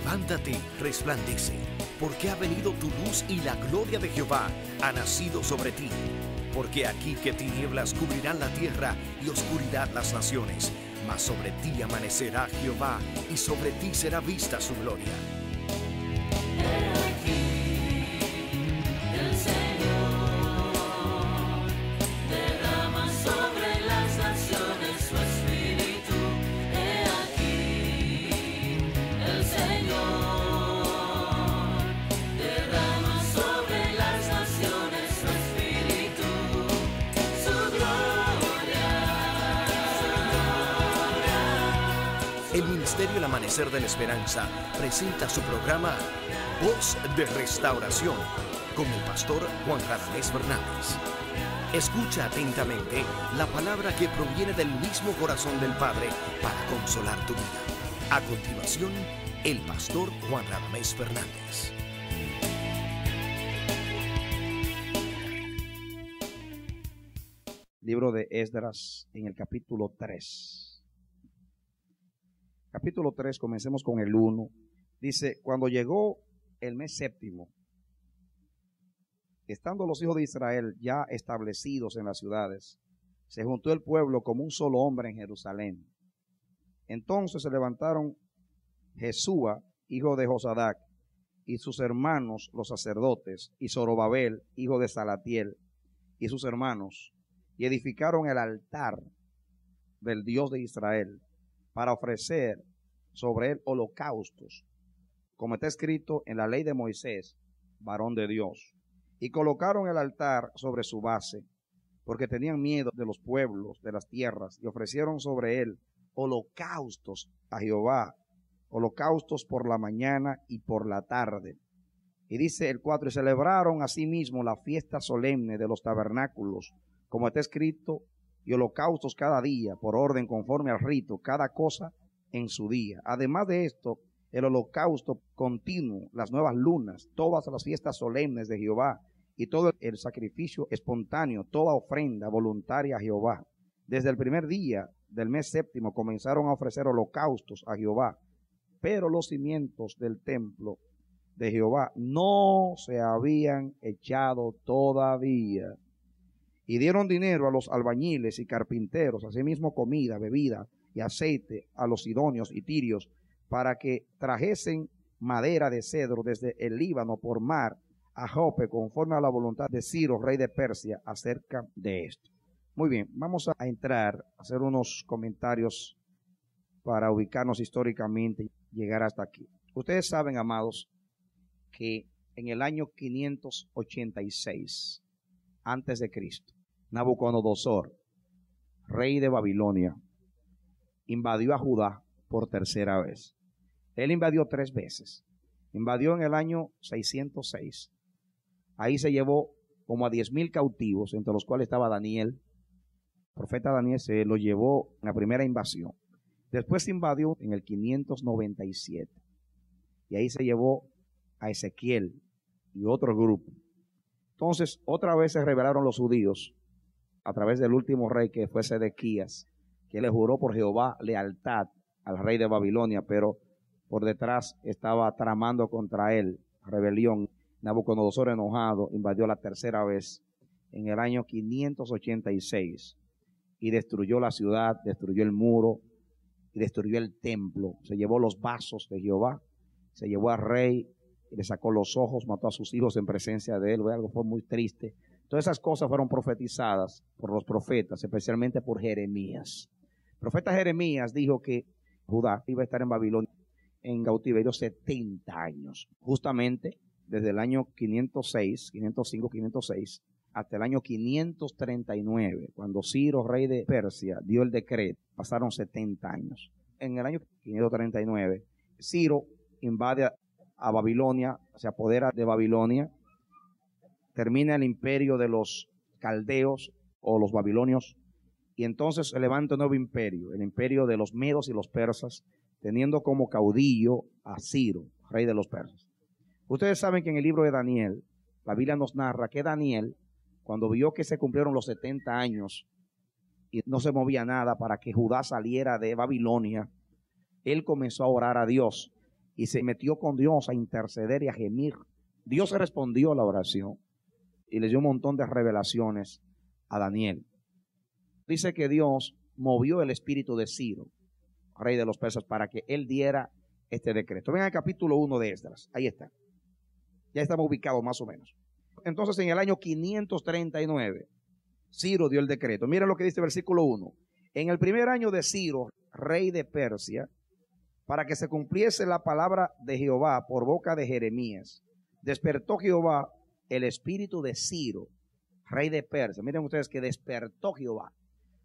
Levántate, resplandece, porque ha venido tu luz y la gloria de Jehová ha nacido sobre ti. Porque aquí que tinieblas cubrirán la tierra y oscuridad las naciones, mas sobre ti amanecerá Jehová y sobre ti será vista su gloria. El Ministerio El Amanecer de la Esperanza presenta su programa Voz de Restauración con el pastor Juan Radamés Fernández. Escucha atentamente la palabra que proviene del mismo corazón del Padre para consolar tu vida. A continuación, el pastor Juan Radamés Fernández. Libro de Esdras en el capítulo 3. Capítulo 3, comencemos con el 1. Dice, cuando llegó el mes séptimo, estando los hijos de Israel ya establecidos en las ciudades, se juntó el pueblo como un solo hombre en Jerusalén. Entonces se levantaron Jesúa, hijo de Josadac, y sus hermanos los sacerdotes, y Zorobabel, hijo de Salatiel, y sus hermanos, y edificaron el altar del Dios de Israel, para ofrecer sobre él holocaustos, como está escrito en la ley de Moisés, varón de Dios. Y colocaron el altar sobre su base, porque tenían miedo de los pueblos, de las tierras, y ofrecieron sobre él holocaustos a Jehová, holocaustos por la mañana y por la tarde. Y dice el 4, y celebraron asimismo la fiesta solemne de los tabernáculos, como está escrito, y holocaustos cada día, por orden conforme al rito, cada cosa en su día. Además de esto, el holocausto continuo, las nuevas lunas, todas las fiestas solemnes de Jehová, y todo el sacrificio espontáneo, toda ofrenda voluntaria a Jehová. Desde el primer día del mes séptimo comenzaron a ofrecer holocaustos a Jehová, pero los cimientos del templo de Jehová no se habían echado todavía. Y dieron dinero a los albañiles y carpinteros, asimismo comida, bebida y aceite a los sidonios y tirios, para que trajesen madera de cedro desde el Líbano por mar a Jope, conforme a la voluntad de Ciro, rey de Persia, acerca de esto. Muy bien, vamos a entrar, a hacer unos comentarios para ubicarnos históricamente y llegar hasta aquí. Ustedes saben, amados, que en el año 586 antes de Cristo, Nabucodonosor, rey de Babilonia, invadió a Judá por tercera vez. Él invadió 3 veces. Invadió en el año 606. Ahí se llevó como a 10,000 cautivos, entre los cuales estaba Daniel. El profeta Daniel se lo llevó en la primera invasión. Después invadió en el 597. Y ahí se llevó a Ezequiel y otro grupo. Entonces, otra vez se rebelaron los judíos a través del último rey, que fue Sedequías, que le juró por Jehová lealtad al rey de Babilonia, pero por detrás estaba tramando contra él rebelión. Nabucodonosor, enojado, invadió la tercera vez en el año 586 y destruyó la ciudad, destruyó el muro y destruyó el templo. Se llevó los vasos de Jehová, se llevó al rey y le sacó los ojos, mató a sus hijos en presencia de él. Algo fue muy triste. Todas esas cosas fueron profetizadas por los profetas, especialmente por Jeremías. El profeta Jeremías dijo que Judá iba a estar en Babilonia en cautiverio 70 años. Justamente desde el año 506, 505, 506, hasta el año 539, cuando Ciro, rey de Persia, dio el decreto, pasaron 70 años. En el año 539, Ciro invade a Babilonia, se apodera de Babilonia, termina el imperio de los caldeos o los babilonios, y entonces se levanta un nuevo imperio, el imperio de los medos y los persas, teniendo como caudillo a Ciro, rey de los persas. Ustedes saben que en el libro de Daniel, la Biblia nos narra que Daniel, cuando vio que se cumplieron los 70 años y no se movía nada para que Judá saliera de Babilonia, él comenzó a orar a Dios. y se metió con Dios a interceder y a gemir. Dios respondió a la oración y le dio un montón de revelaciones a Daniel. Dice que Dios movió el espíritu de Ciro, rey de los persas, para que él diera este decreto. Ven al capítulo 1 de Esdras, ahí está. Ya estamos ubicados más o menos. Entonces en el año 539, Ciro dio el decreto. Mira lo que dice el versículo 1. En el primer año de Ciro, rey de Persia, para que se cumpliese la palabra de Jehová por boca de Jeremías, despertó Jehová el espíritu de Ciro, rey de Persia. Miren ustedes que despertó Jehová,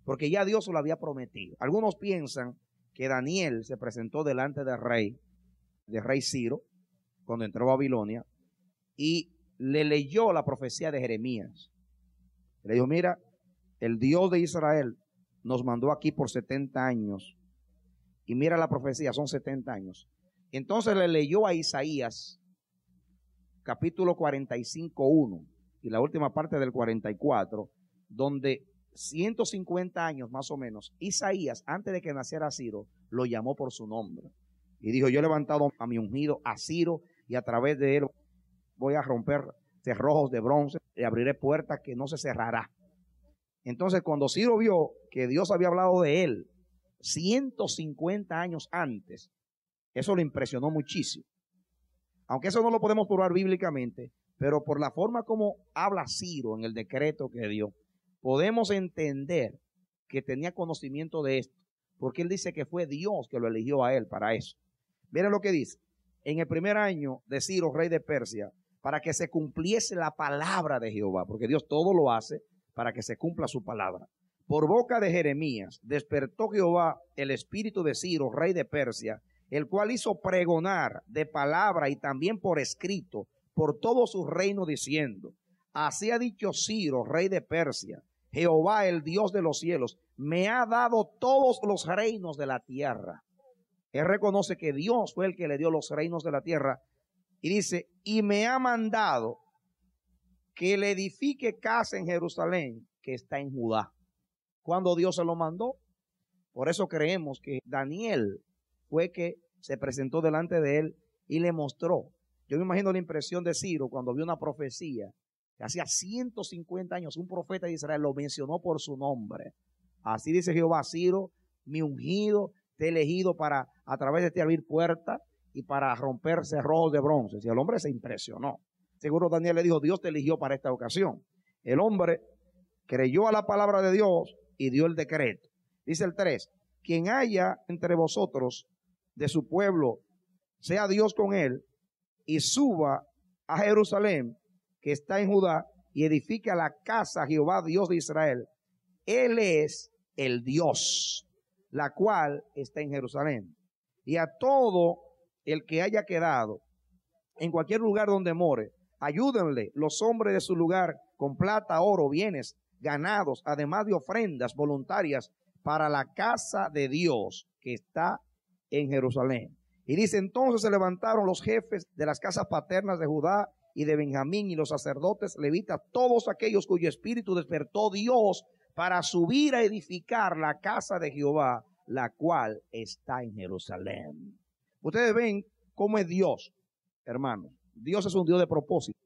porque ya Dios lo había prometido. Algunos piensan que Daniel se presentó delante del rey Ciro, cuando entró a Babilonia, y le leyó la profecía de Jeremías. Le dijo, mira, el Dios de Israel nos mandó aquí por 70 años, y mira la profecía, son 70 años. Entonces le leyó a Isaías, capítulo 45:1, y la última parte del 44, donde 150 años más o menos, Isaías, antes de que naciera Ciro, lo llamó por su nombre. Y dijo, yo he levantado a mi ungido, a Ciro, y a través de él voy a romper cerrojos de bronce y abriré puertas que no se cerrará. Entonces, cuando Ciro vio que Dios había hablado de él 150 años antes, eso lo impresionó muchísimo. Aunque eso no lo podemos probar bíblicamente, pero por la forma como habla Ciro en el decreto que dio, podemos entender que tenía conocimiento de esto, porque él dice que fue Dios que lo eligió a él para eso. Miren lo que dice, en el primer año de Ciro, rey de Persia, para que se cumpliese la palabra de Jehová, porque Dios todo lo hace para que se cumpla su palabra. Por boca de Jeremías despertó Jehová el espíritu de Ciro, rey de Persia, el cual hizo pregonar de palabra y también por escrito por todo su reino, diciendo, así ha dicho Ciro, rey de Persia, Jehová, el Dios de los cielos, me ha dado todos los reinos de la tierra. Él reconoce que Dios fue el que le dio los reinos de la tierra y dice, y me ha mandado que le edifique casa en Jerusalén, que está en Judá. ¿Cuándo Dios se lo mandó? Por eso creemos que Daniel fue que se presentó delante de él y le mostró. Yo me imagino la impresión de Ciro cuando vio una profecía que hacía 150 años un profeta de Israel lo mencionó por su nombre. Así dice Jehová, Ciro, mi ungido, te he elegido para a través de ti abrir puertas y para romper cerrojos de bronce. Y el hombre se impresionó. Seguro Daniel le dijo, Dios te eligió para esta ocasión. El hombre creyó a la palabra de Dios y dio el decreto. Dice el 3, quien haya entre vosotros de su pueblo, sea Dios con él, y suba a Jerusalén, que está en Judá, y edifique a la casa Jehová, Dios de Israel. Él es el Dios, la cual está en Jerusalén. Y a todo el que haya quedado en cualquier lugar donde more, ayúdenle los hombres de su lugar con plata, oro, bienes, ganados, además de ofrendas voluntarias para la casa de Dios que está en Jerusalén. Y dice, entonces se levantaron los jefes de las casas paternas de Judá y de Benjamín y los sacerdotes levitas, todos aquellos cuyo espíritu despertó Dios para subir a edificar la casa de Jehová, la cual está en Jerusalén. Ustedes ven cómo es Dios, hermanos. Dios es un Dios de propósito.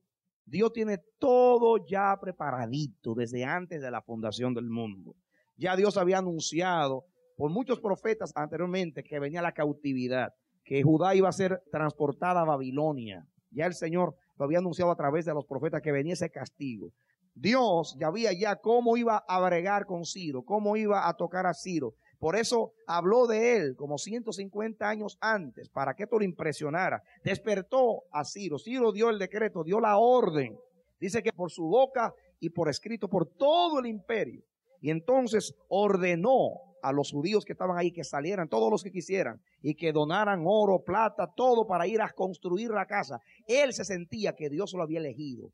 Dios tiene todo ya preparadito desde antes de la fundación del mundo. Ya Dios había anunciado por muchos profetas anteriormente que venía la cautividad, que Judá iba a ser transportada a Babilonia. Ya el Señor lo había anunciado a través de los profetas que venía ese castigo. Dios ya había cómo iba a bregar con Ciro, cómo iba a tocar a Ciro. Por eso habló de él como 150 años antes, para que esto lo impresionara. Despertó a Ciro. Ciro dio el decreto, dio la orden. Dice que por su boca y por escrito, por todo el imperio. Y entonces ordenó a los judíos que estaban ahí que salieran, todos los que quisieran, y que donaran oro, plata, todo para ir a construir la casa. Él se sentía que Dios lo había elegido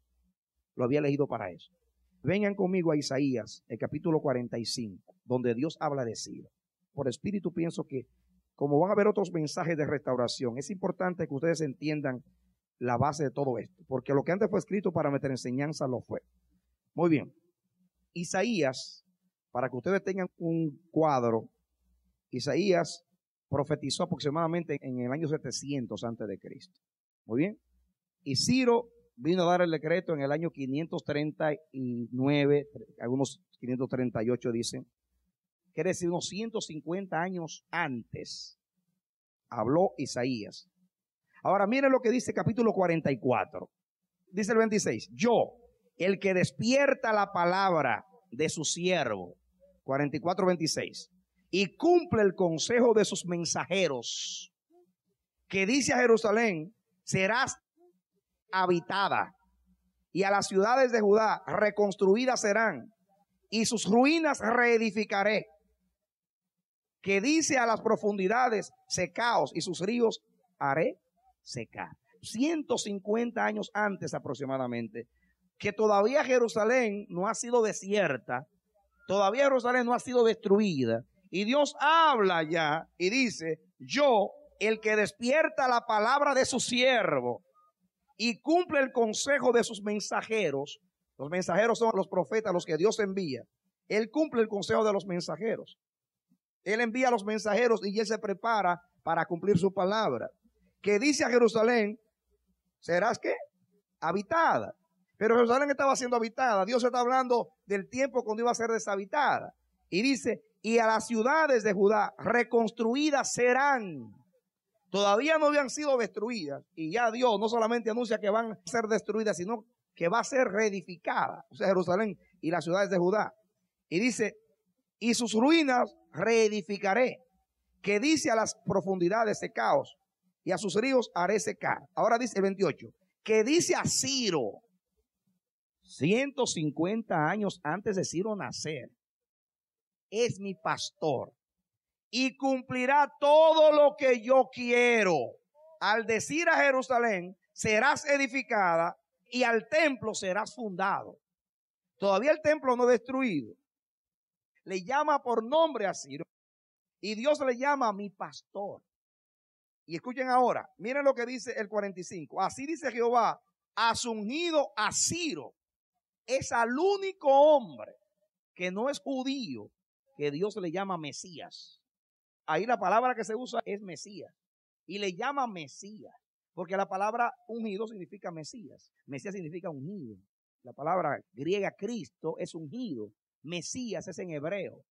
para eso. Vengan conmigo a Isaías, el capítulo 45, donde Dios habla de Ciro. Por espíritu pienso que, como van a haber otros mensajes de restauración, es importante que ustedes entiendan la base de todo esto, porque lo que antes fue escrito para meter enseñanza lo fue. Muy bien. Isaías, para que ustedes tengan un cuadro, Isaías profetizó aproximadamente en el año 700 antes de Cristo. Muy bien. Y Ciro vino a dar el decreto en el año 539, algunos 538 dicen, quiere decir unos 150 años antes, habló Isaías. Ahora miren lo que dice capítulo 44. Dice el 26, yo, el que despierta la palabra de su siervo, 44:26, y cumple el consejo de sus mensajeros, que dice a Jerusalén, serás habitada, y a las ciudades de Judá reconstruidas serán, y sus ruinas reedificaré, que dice a las profundidades, secaos, y sus ríos haré secar. 150 años antes aproximadamente, que todavía Jerusalén no ha sido desierta, todavía Jerusalén no ha sido destruida, y Dios habla ya y dice, yo, el que despierta la palabra de su siervo y cumple el consejo de sus mensajeros, los mensajeros son los profetas, los que Dios envía, él cumple el consejo de los mensajeros, él envía a los mensajeros y él se prepara para cumplir su palabra, que dice a Jerusalén, serás ¿qué? Habitada. Pero Jerusalén estaba siendo habitada. Dios está hablando del tiempo cuando iba a ser deshabitada. Y dice, y a las ciudades de Judá reconstruidas serán. Todavía no habían sido destruidas. Y ya Dios no solamente anuncia que van a ser destruidas, sino que va a ser reedificada. O sea, Jerusalén y las ciudades de Judá. Y dice, y sus ruinas reedificaré. Que dice a las profundidades secaos, y a sus ríos haré secar. Ahora dice el 28, que dice a Ciro, 150 años antes de Ciro nacer, es mi pastor y cumplirá todo lo que yo quiero. Al decir a Jerusalén, serás edificada y al templo serás fundado. Todavía el templo no destruido. Le llama por nombre a Ciro y Dios le llama a mi pastor. Y escuchen ahora, miren lo que dice el 45. Así dice Jehová, has ungido a Ciro. Es al único hombre que no es judío que Dios le llama Mesías. Ahí la palabra que se usa es Mesías. Y le llama Mesías. Porque la palabra ungido significa Mesías. Mesías significa ungido. La palabra griega Cristo es ungido. Mesías es en hebreo,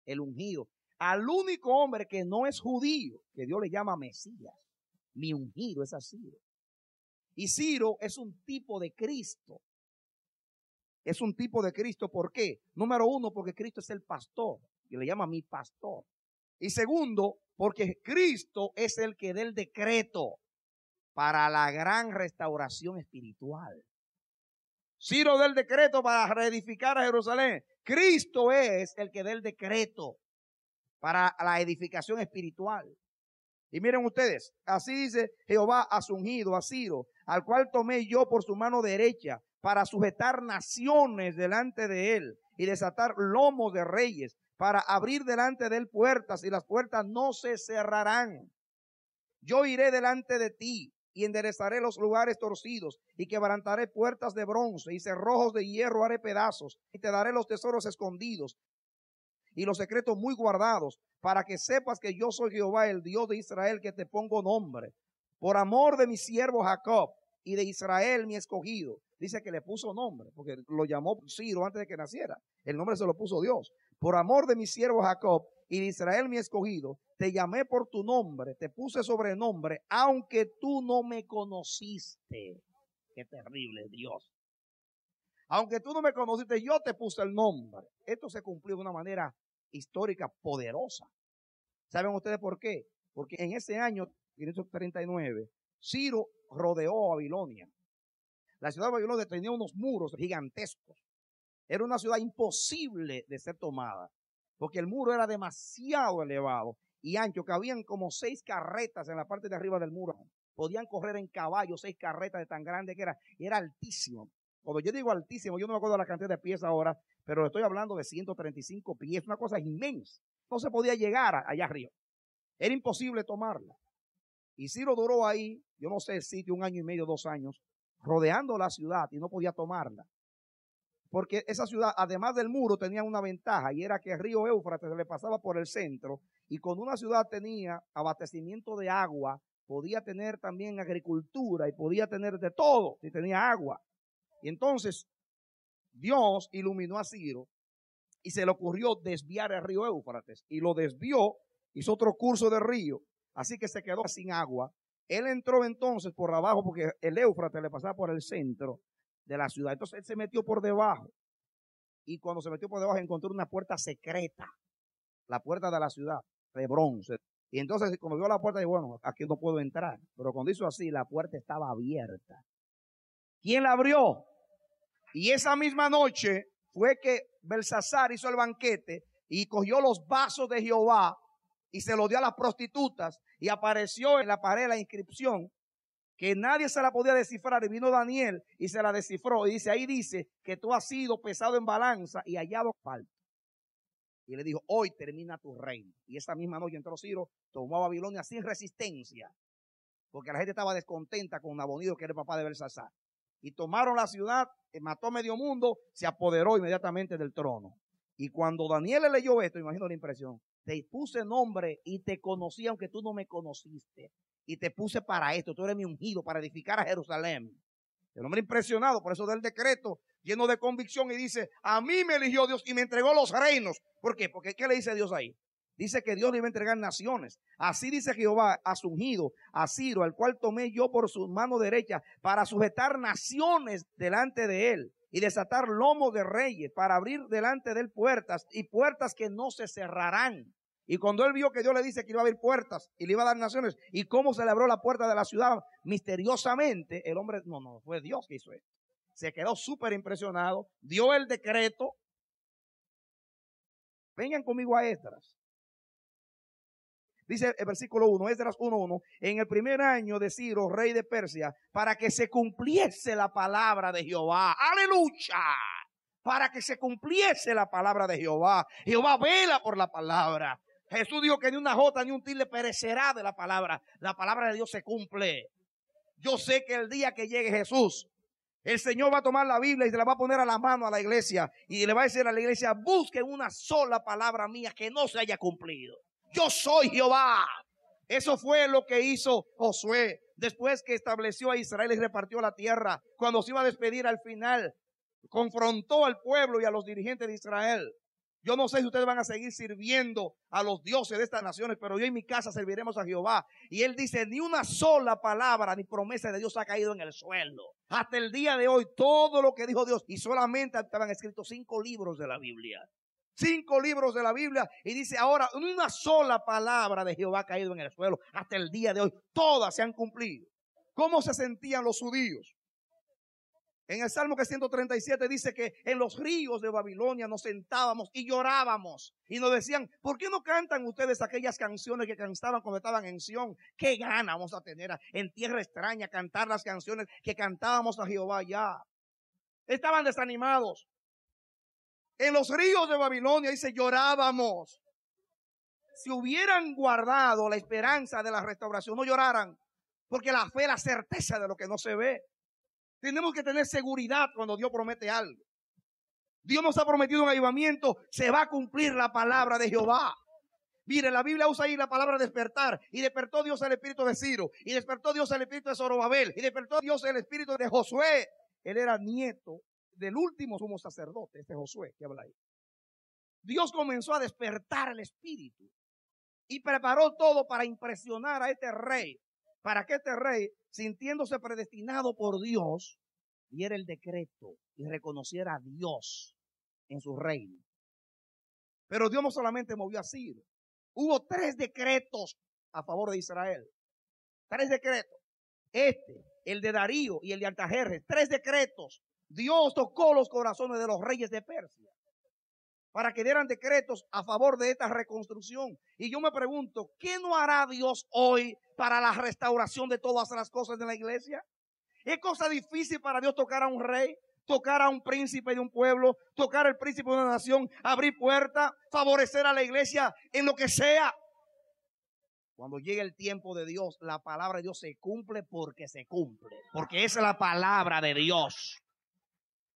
el ungido. Al único hombre que no es judío, que Dios le llama Mesías. Mi ungido es a Ciro. Y Ciro es un tipo de Cristo. Es un tipo de Cristo, ¿por qué? Número uno, porque Cristo es el pastor, y le llama mi pastor. Y segundo, porque Cristo es el que da el decreto para la gran restauración espiritual. Ciro da el decreto para reedificar a Jerusalén. Cristo es el que da el decreto para la edificación espiritual. Y miren ustedes, así dice Jehová a su ungido, a Ciro, al cual tomé yo por su mano derecha para sujetar naciones delante de él y desatar lomos de reyes, para abrir delante de él puertas y las puertas no se cerrarán. Yo iré delante de ti y enderezaré los lugares torcidos y quebrantaré puertas de bronce y cerrojos de hierro haré pedazos y te daré los tesoros escondidos y los secretos muy guardados, para que sepas que yo soy Jehová, el Dios de Israel, que te pongo nombre. Por amor de mi siervo Jacob y de Israel mi escogido. Dice que le puso nombre, porque lo llamó Ciro antes de que naciera. El nombre se lo puso Dios. Por amor de mi siervo Jacob y de Israel mi escogido, te llamé por tu nombre, te puse sobrenombre, aunque tú no me conociste. Qué terrible Dios. Aunque tú no me conociste, yo te puse el nombre. Esto se cumplió de una manera histórica poderosa. ¿Saben ustedes por qué? Porque en ese año 539, Ciro rodeó a Babilonia. La ciudad de Babilonia tenía unos muros gigantescos. Era una ciudad imposible de ser tomada, porque el muro era demasiado elevado y ancho, que habían como 6 carretas en la parte de arriba del muro. Podían correr en caballo 6 carretas de tan grande que era, y era altísimo. Cuando yo digo altísimo, yo no me acuerdo de la cantidad de pies ahora, pero estoy hablando de 135 pies, una cosa inmensa. No se podía llegar allá arriba. Era imposible tomarla. Y Ciro duró ahí, yo no sé el sitio, 1 año y medio, 2 años, rodeando la ciudad y no podía tomarla. porque esa ciudad, además del muro, tenía una ventaja, y era que el río Éufrates se le pasaba por el centro, y cuando una ciudad tenía abastecimiento de agua, podía tener también agricultura, y podía tener de todo, si tenía agua. Y entonces, Dios iluminó a Ciro, y se le ocurrió desviar el río Éufrates, y lo desvió, hizo otro curso de río, así que se quedó sin agua. Él entró entonces por abajo, porque el Éufrates le pasaba por el centro de la ciudad. Entonces él se metió por debajo, y cuando se metió por debajo encontró una puerta secreta, la puerta de la ciudad, de bronce. Y entonces cuando vio la puerta, dijo, bueno, aquí no puedo entrar. Pero cuando hizo así, la puerta estaba abierta. ¿Quién la abrió? Y esa misma noche fue que Belsasar hizo el banquete y cogió los vasos de Jehová y se los dio a las prostitutas, y apareció en la pared la inscripción que nadie se la podía descifrar, y vino Daniel y se la descifró, y dice, ahí dice que tú has sido pesado en balanza y hallado falto. Y le dijo, hoy termina tu reino. Y esa misma noche entró Ciro, tomó a Babilonia sin resistencia, porque la gente estaba descontenta con Nabonido, que era el papá de Belsasar. Y tomaron la ciudad, mató medio mundo, se apoderó inmediatamente del trono. Y cuando Daniel le leyó esto, imagino la impresión, te puse nombre y te conocí aunque tú no me conociste. Y te puse para esto, tú eres mi ungido para edificar a Jerusalén. El hombre impresionado, por eso del decreto, lleno de convicción, y dice, a mí me eligió Dios y me entregó los reinos. ¿Por qué? Porque ¿qué le dice Dios ahí? Dice que Dios le iba a entregar naciones. Así dice Jehová a su ungido, a Ciro, al cual tomé yo por su mano derecha para sujetar naciones delante de él y desatar lomos de reyes, para abrir delante de él puertas, y puertas que no se cerrarán. Y cuando él vio que Dios le dice que iba a abrir puertas y le iba a dar naciones, y cómo se le abrió la puerta de la ciudad misteriosamente, el hombre, no, fue Dios que hizo esto. Se quedó súper impresionado, dio el decreto. Vengan conmigo a Esdras. Dice el versículo 1, Esdras 1:1, en el primer año de Ciro, rey de Persia, para que se cumpliese la palabra de Jehová. ¡Aleluya! Para que se cumpliese la palabra de Jehová. Jehová vela por la palabra. Jesús dijo que ni una jota ni un tilde perecerá de la palabra. La palabra de Dios se cumple. Yo sé que el día que llegue Jesús, el Señor va a tomar la Biblia y se la va a poner a la mano a la iglesia, y le va a decir a la iglesia, busquen una sola palabra mía que no se haya cumplido. Yo soy Jehová. Eso fue lo que hizo Josué después que estableció a Israel y repartió la tierra. Cuando se iba a despedir al final, confrontó al pueblo y a los dirigentes de Israel. Yo no sé si ustedes van a seguir sirviendo a los dioses de estas naciones, pero yo en mi casa serviremos a Jehová. Y él dice, ni una sola palabra ni promesa de Dios ha caído en el suelo. Hasta el día de hoy, todo lo que dijo Dios, y solamente estaban escritos 5 libros de la Biblia. 5 libros de la Biblia, y dice ahora, una sola palabra de Jehová ha caído en el suelo. Hasta el día de hoy, todas se han cumplido. ¿Cómo se sentían los judíos? En el Salmo 137 dice que en los ríos de Babilonia nos sentábamos y llorábamos. Y nos decían, ¿por qué no cantan ustedes aquellas canciones que cantaban cuando estaban en Sión? ¿Qué gana vamos a tener en tierra extraña cantar las canciones que cantábamos a Jehová ya? Estaban desanimados. En los ríos de Babilonia, dice, llorábamos. Si hubieran guardado la esperanza de la restauración, no lloraran. Porque la fe es la certeza de lo que no se ve. Tenemos que tener seguridad cuando Dios promete algo. Dios nos ha prometido un avivamiento, se va a cumplir la palabra de Jehová. Mire, la Biblia usa ahí la palabra despertar, y despertó Dios el espíritu de Ciro, y despertó Dios el espíritu de Zorobabel, y despertó Dios el espíritu de Josué. Él era nieto del último sumo sacerdote, este Josué que habla ahí. Dios comenzó a despertar el espíritu y preparó todo para impresionar a este rey, para que este rey, sintiéndose predestinado por Dios, diera el decreto y reconociera a Dios en su reino. Pero Dios no solamente movió a Ciro, hubo 3 decretos a favor de Israel. 3 decretos. El de Darío y el de Artajerjes. 3 decretos. Dios tocó los corazones de los reyes de Persia para que dieran decretos a favor de esta reconstrucción. Y yo me pregunto, ¿qué no hará Dios hoy para la restauración de todas las cosas de la iglesia? ¿Es cosa difícil para Dios tocar a un rey, tocar a un príncipe de un pueblo, tocar al príncipe de una nación, abrir puertas, favorecer a la iglesia en lo que sea? Cuando llegue el tiempo de Dios, la palabra de Dios se cumple porque se cumple. Porque esa es la palabra de Dios.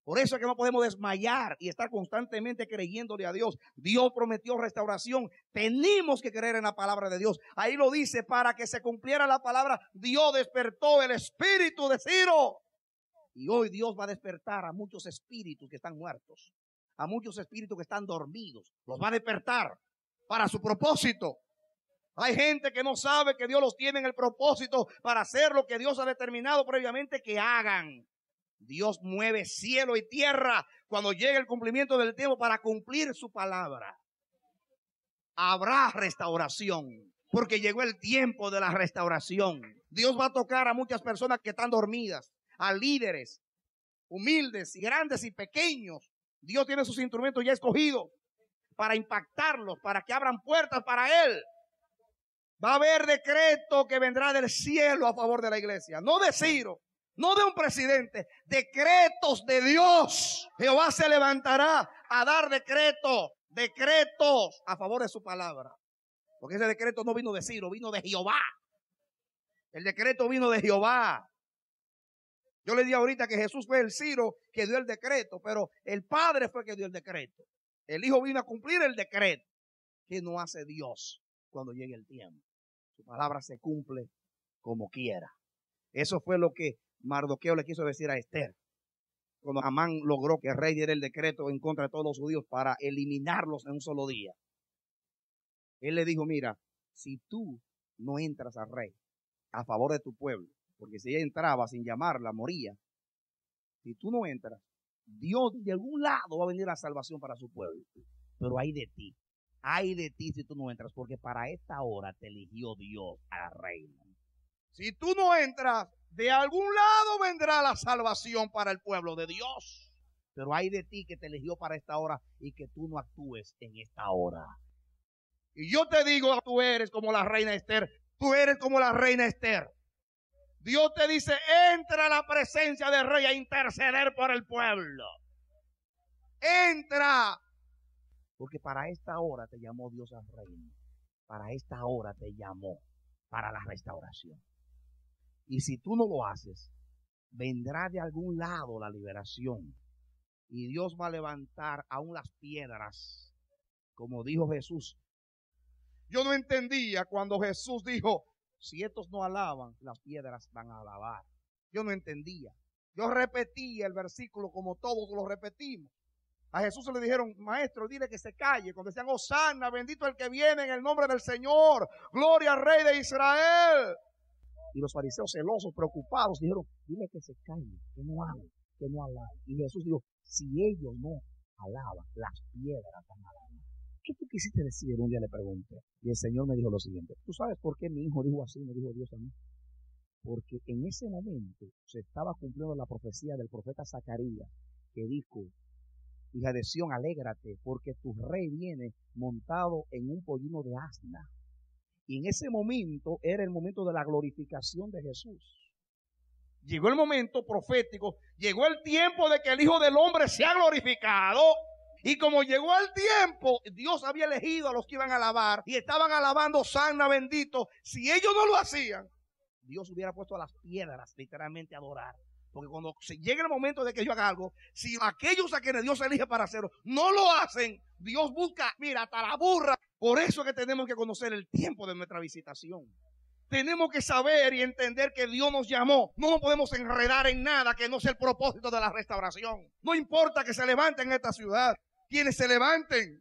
Por eso es que no podemos desmayar y estar constantemente creyéndole a Dios. Dios prometió restauración. Tenemos que creer en la palabra de Dios. Ahí lo dice, para que se cumpliera la palabra, Dios despertó el espíritu de Ciro. Y hoy Dios va a despertar a muchos espíritus que están muertos, a muchos espíritus que están dormidos. Los va a despertar para su propósito. Hay gente que no sabe que Dios los tiene en el propósito para hacer lo que Dios ha determinado previamente que hagan. Dios mueve cielo y tierra cuando llegue el cumplimiento del tiempo para cumplir su palabra. Habrá restauración, porque llegó el tiempo de la restauración. Dios va a tocar a muchas personas que están dormidas, a líderes humildes y grandes y pequeños. Dios tiene sus instrumentos ya escogidos para impactarlos, para que abran puertas para Él. Va a haber decreto que vendrá del cielo a favor de la iglesia, no de Ciro, no de un presidente, decretos de Dios. Jehová se levantará a dar decretos a favor de su palabra. Porque ese decreto no vino de Ciro, vino de Jehová. El decreto vino de Jehová. Yo le di ahorita que Jesús fue el Ciro que dio el decreto, pero el Padre fue que dio el decreto. El Hijo vino a cumplir el decreto. ¿Qué no hace Dios cuando llegue el tiempo? Su palabra se cumple como quiera. Eso fue lo que Mardoqueo le quiso decir a Esther. Cuando Amán logró que el rey diera el decreto en contra de todos los judíos para eliminarlos en un solo día. Él le dijo, mira, si tú no entras al rey a favor de tu pueblo, porque si ella entraba sin llamarla, moría. Si tú no entras, Dios de algún lado va a venir la salvación para su pueblo. Pero hay de ti si tú no entras, porque para esta hora te eligió Dios a reina. Si tú no entras, de algún lado vendrá la salvación para el pueblo de Dios. Pero hay de ti que te eligió para esta hora y que tú no actúes en esta hora. Y yo te digo, tú eres como la reina Esther. Tú eres como la reina Esther. Dios te dice, entra a la presencia del rey a interceder por el pueblo. Entra. Porque para esta hora te llamó Dios al reino. Para esta hora te llamó para la restauración. Y si tú no lo haces, vendrá de algún lado la liberación. Y Dios va a levantar aún las piedras. Como dijo Jesús. Yo no entendía cuando Jesús dijo, si estos no alaban, las piedras van a alabar. Yo no entendía. Yo repetía el versículo como todos lo repetimos. A Jesús se le dijeron, maestro, dile que se calle. Cuando decían, Hosanna, bendito el que viene en el nombre del Señor. Gloria al Rey de Israel. Y los fariseos celosos, preocupados, dijeron, dile que se calle, que no hable, que no alabe. Y Jesús dijo, si ellos no alaban, las piedras van a alabar. ¿Qué tú quisiste decir? Un día le pregunté. Y el Señor me dijo lo siguiente. ¿Tú sabes por qué mi hijo dijo así? Me dijo Dios a mí. Porque en ese momento se estaba cumpliendo la profecía del profeta Zacarías, que dijo, hija de Sión, alégrate, porque tu rey viene montado en un pollino de asna. Y en ese momento era el momento de la glorificación de Jesús. Llegó el momento profético, llegó el tiempo de que el Hijo del Hombre sea glorificado. Y como llegó el tiempo, Dios había elegido a los que iban a alabar y estaban alabando Hosanna, bendito. Si ellos no lo hacían, Dios hubiera puesto a las piedras literalmente a adorar. Porque cuando se llegue el momento de que yo haga algo, si aquellos a quienes Dios elige para hacerlo no lo hacen, Dios busca, mira, hasta la burra. Por eso es que tenemos que conocer el tiempo de nuestra visitación. Tenemos que saber y entender que Dios nos llamó. No nos podemos enredar en nada que no sea el propósito de la restauración. No importa que se levanten en esta ciudad. Quienes se levanten,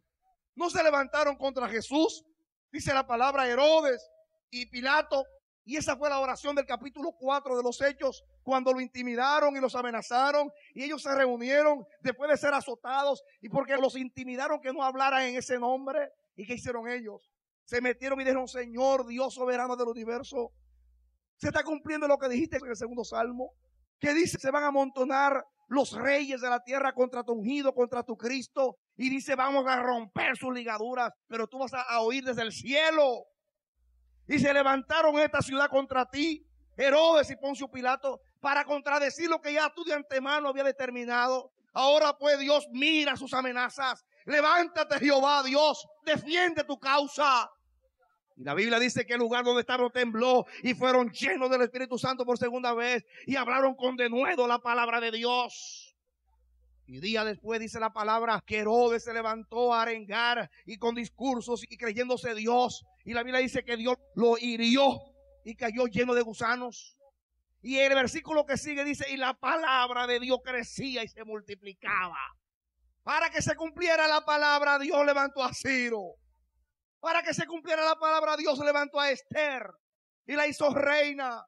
no se levantaron contra Jesús. Dice la palabra Herodes y Pilato. Y esa fue la oración del capítulo 4 de los Hechos, cuando lo intimidaron y los amenazaron. Y ellos se reunieron después de ser azotados. Y porque los intimidaron que no hablaran en ese nombre. ¿Y qué hicieron ellos? Se metieron y dijeron, Señor, Dios soberano del universo, se está cumpliendo lo que dijiste en el segundo salmo, que dice, se van a amontonar los reyes de la tierra contra tu ungido, contra tu Cristo, y dice, vamos a romper sus ligaduras, pero tú vas a oír desde el cielo. Y se levantaron esta ciudad contra ti, Herodes y Poncio Pilato, para contradecir lo que ya tú de antemano había determinado. Ahora pues Dios mira sus amenazas. Levántate, Jehová, Dios, defiende tu causa. Y la Biblia dice que el lugar donde estaban tembló y fueron llenos del Espíritu Santo por segunda vez y hablaron con denuedo la palabra de Dios. Y días después dice la palabra que Herodes se levantó a arengar y con discursos y creyéndose Dios. Y la Biblia dice que Dios lo hirió y cayó lleno de gusanos. Y el versículo que sigue dice, y la palabra de Dios crecía y se multiplicaba. Para que se cumpliera la palabra, Dios levantó a Ciro. Para que se cumpliera la palabra, Dios levantó a Esther y la hizo reina.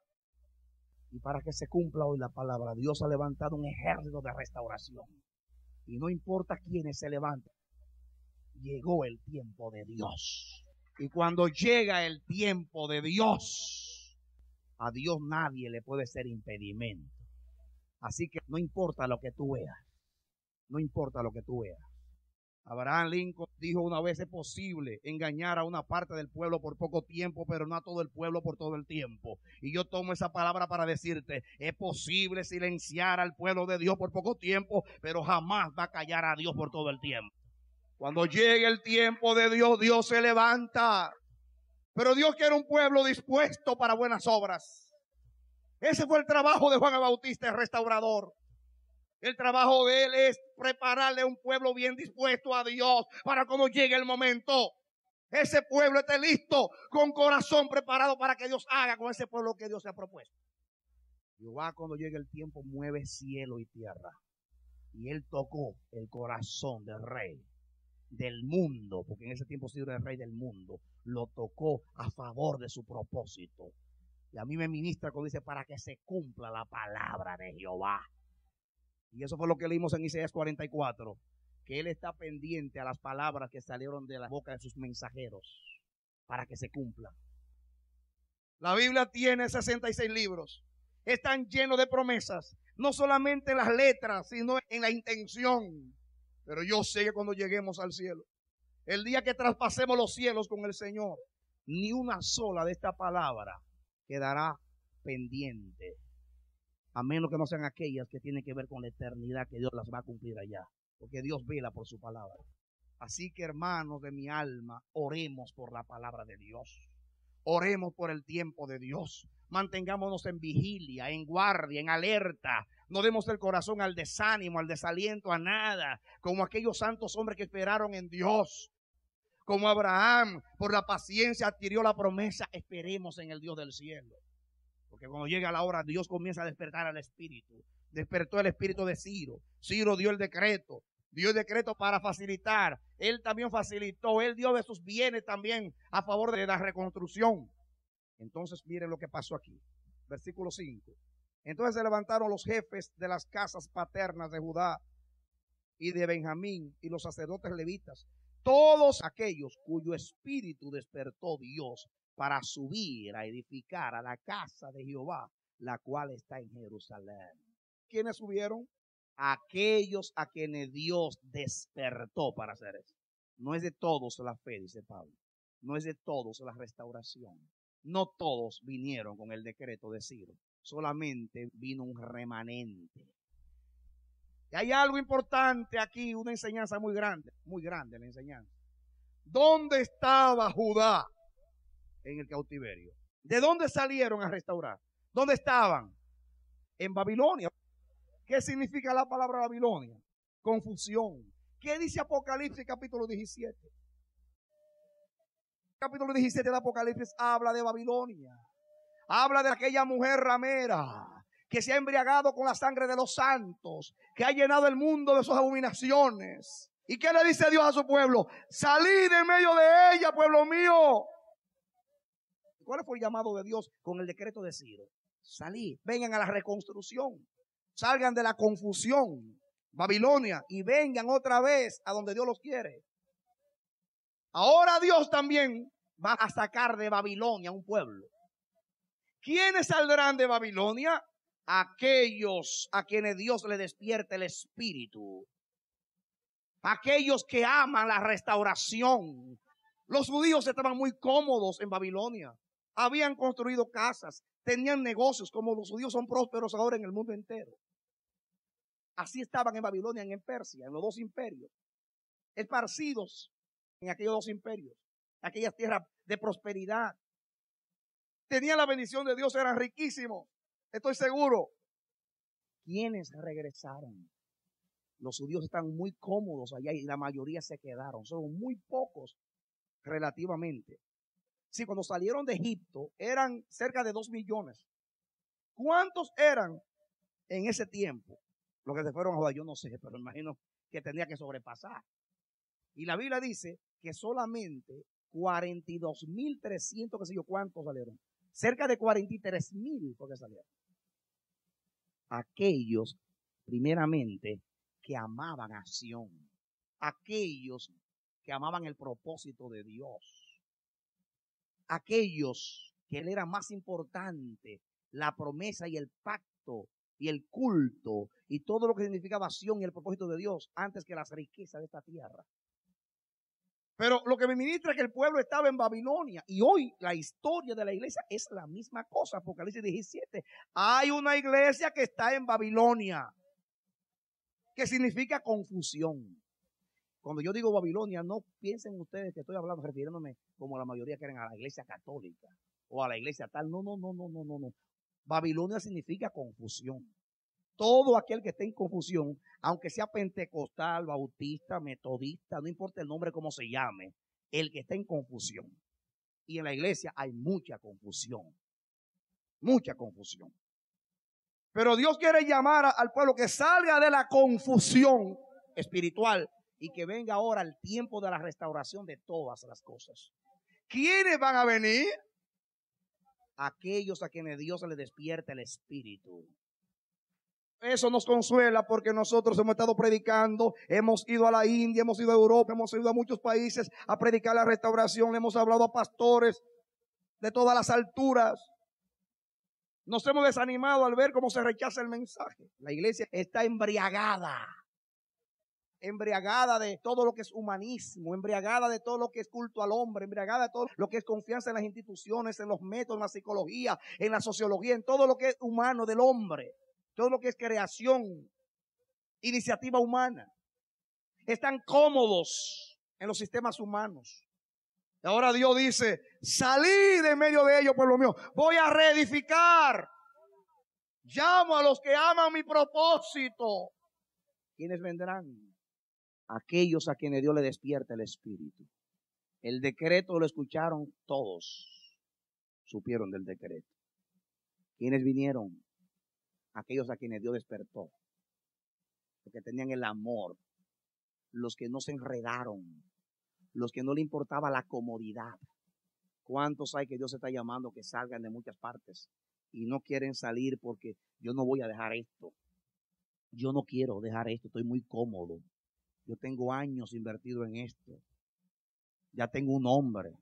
Y para que se cumpla hoy la palabra, Dios ha levantado un ejército de restauración. Y no importa quiénes se levanten, llegó el tiempo de Dios. Y cuando llega el tiempo de Dios, a Dios nadie le puede ser impedimento. Así que no importa lo que tú veas, no importa lo que tú veas. Abraham Lincoln dijo una vez: es posible engañar a una parte del pueblo por poco tiempo, pero no a todo el pueblo por todo el tiempo. Y yo tomo esa palabra para decirte: es posible silenciar al pueblo de Dios por poco tiempo, pero jamás va a callar a Dios por todo el tiempo. Cuando llegue el tiempo de Dios, Dios se levanta. Pero Dios quiere un pueblo dispuesto para buenas obras. Ese fue el trabajo de Juan el Bautista, el restaurador. El trabajo de él es prepararle un pueblo bien dispuesto a Dios para cuando llegue el momento, ese pueblo esté listo, con corazón preparado para que Dios haga con ese pueblo que Dios se ha propuesto. Jehová, cuando llegue el tiempo, mueve cielo y tierra. Y él tocó el corazón del rey del mundo, porque en ese tiempo sí era el rey del mundo. Lo tocó a favor de su propósito. Y a mí me ministra cuando dice: para que se cumpla la palabra de Jehová. Y eso fue lo que leímos en Isaías 44, que él está pendiente a las palabras que salieron de la boca de sus mensajeros para que se cumplan. La Biblia tiene 66 libros, están llenos de promesas, no solamente en las letras, sino en la intención. Pero yo sé que cuando lleguemos al cielo, el día que traspasemos los cielos con el Señor, ni una sola de esta palabra quedará pendiente. A menos que no sean aquellas que tienen que ver con la eternidad, que Dios las va a cumplir allá. Porque Dios vela por su palabra. Así que, hermanos de mi alma, oremos por la palabra de Dios. Oremos por el tiempo de Dios. Mantengámonos en vigilia, en guardia, en alerta. No demos el corazón al desánimo, al desaliento, a nada. Como aquellos santos hombres que esperaron en Dios. Como Abraham, por la paciencia adquirió la promesa. Esperemos en el Dios del cielo. Porque cuando llega la hora, Dios comienza a despertar al espíritu. Despertó el espíritu de Ciro. Ciro dio el decreto. Dio el decreto para facilitar. Él también facilitó. Él dio de sus bienes también a favor de la reconstrucción. Entonces miren lo que pasó aquí. Versículo 5. Entonces se levantaron los jefes de las casas paternas de Judá y de Benjamín y los sacerdotes levitas. Todos aquellos cuyo espíritu despertó Dios para subir a edificar a la casa de Jehová, la cual está en Jerusalén. ¿Quiénes subieron? Aquellos a quienes Dios despertó para hacer eso. No es de todos la fe, dice Pablo. No es de todos la restauración. No todos vinieron con el decreto de Ciro. Solamente vino un remanente. Y hay algo importante aquí, una enseñanza muy grande la enseñanza. ¿Dónde estaba Judá en el cautiverio? ¿De dónde salieron a restaurar? ¿Dónde estaban? En Babilonia. ¿Qué significa la palabra Babilonia? Confusión. ¿Qué dice Apocalipsis capítulo 17? Capítulo 17 de Apocalipsis habla de Babilonia. Habla de aquella mujer ramera que se ha embriagado con la sangre de los santos, que ha llenado el mundo de sus abominaciones. ¿Y qué le dice Dios a su pueblo? Salid en medio de ella, pueblo mío. ¿Cuál fue el llamado de Dios con el decreto de Ciro? Salid, vengan a la reconstrucción, salgan de la confusión, Babilonia, y vengan otra vez a donde Dios los quiere. Ahora Dios también va a sacar de Babilonia un pueblo. ¿Quiénes saldrán de Babilonia? Aquellos a quienes Dios le despierte el espíritu. Aquellos que aman la restauración. Los judíos estaban muy cómodos en Babilonia. Habían construido casas, tenían negocios, como los judíos son prósperos ahora en el mundo entero. Así estaban en Babilonia, en Persia, en los dos imperios, esparcidos en aquellos dos imperios, aquellas tierras de prosperidad. Tenían la bendición de Dios, eran riquísimos, estoy seguro. ¿Quiénes regresaron? Los judíos están muy cómodos allá y la mayoría se quedaron. Son muy pocos relativamente. Sí, cuando salieron de Egipto eran cerca de 2 millones. ¿Cuántos eran en ese tiempo? Los que se fueron a Judá, yo no sé, pero imagino que tenía que sobrepasar. Y la Biblia dice que solamente 42.300, qué sé yo, ¿cuántos salieron? Cerca de 43.000 porque salieron. Aquellos, primeramente, que amaban a Sión. Aquellos que amaban el propósito de Dios. Aquellos que él era más importante, la promesa y el pacto y el culto y todo lo que significaba Sión y el propósito de Dios antes que las riquezas de esta tierra. Pero lo que me ministra es que el pueblo estaba en Babilonia y hoy la historia de la iglesia es la misma cosa. Apocalipsis 17. Hay una iglesia que está en Babilonia, que significa confusión. Cuando yo digo Babilonia, no piensen ustedes que estoy hablando, refiriéndome como la mayoría quieren a la iglesia católica o a la iglesia tal. No. Babilonia significa confusión. Todo aquel que esté en confusión, aunque sea pentecostal, bautista, metodista, no importa el nombre como se llame, el que está en confusión. Y en la iglesia hay mucha confusión. Mucha confusión. Pero Dios quiere llamar al pueblo que salga de la confusión espiritual y que venga ahora el tiempo de la restauración de todas las cosas. ¿Quiénes van a venir? Aquellos a quienes Dios le despierta el espíritu. Eso nos consuela porque nosotros hemos estado predicando, hemos ido a la India, hemos ido a Europa, hemos ido a muchos países a predicar la restauración, hemos hablado a pastores de todas las alturas. Nos hemos desanimado al ver cómo se rechaza el mensaje. La iglesia está embriagada de todo lo que es humanismo, embriagada de todo lo que es culto al hombre, embriagada de todo lo que es confianza en las instituciones, en los métodos, en la psicología, en la sociología, en todo lo que es humano del hombre. Todo lo que es creación, iniciativa humana. Están cómodos en los sistemas humanos. Y ahora Dios dice, salí de medio de ellos, pueblo mío. Voy a reedificar. Llamo a los que aman mi propósito. ¿Quiénes vendrán? Aquellos a quienes Dios le despierta el espíritu. El decreto lo escucharon todos. Supieron del decreto. ¿Quiénes vinieron? Aquellos a quienes Dios despertó, los que tenían el amor, los que no se enredaron, los que no le importaba la comodidad. ¿Cuántos hay que Dios está llamando que salgan de muchas partes y no quieren salir porque yo no voy a dejar esto? Yo no quiero dejar esto, estoy muy cómodo. Yo tengo años invertido en esto. Ya tengo un nombre,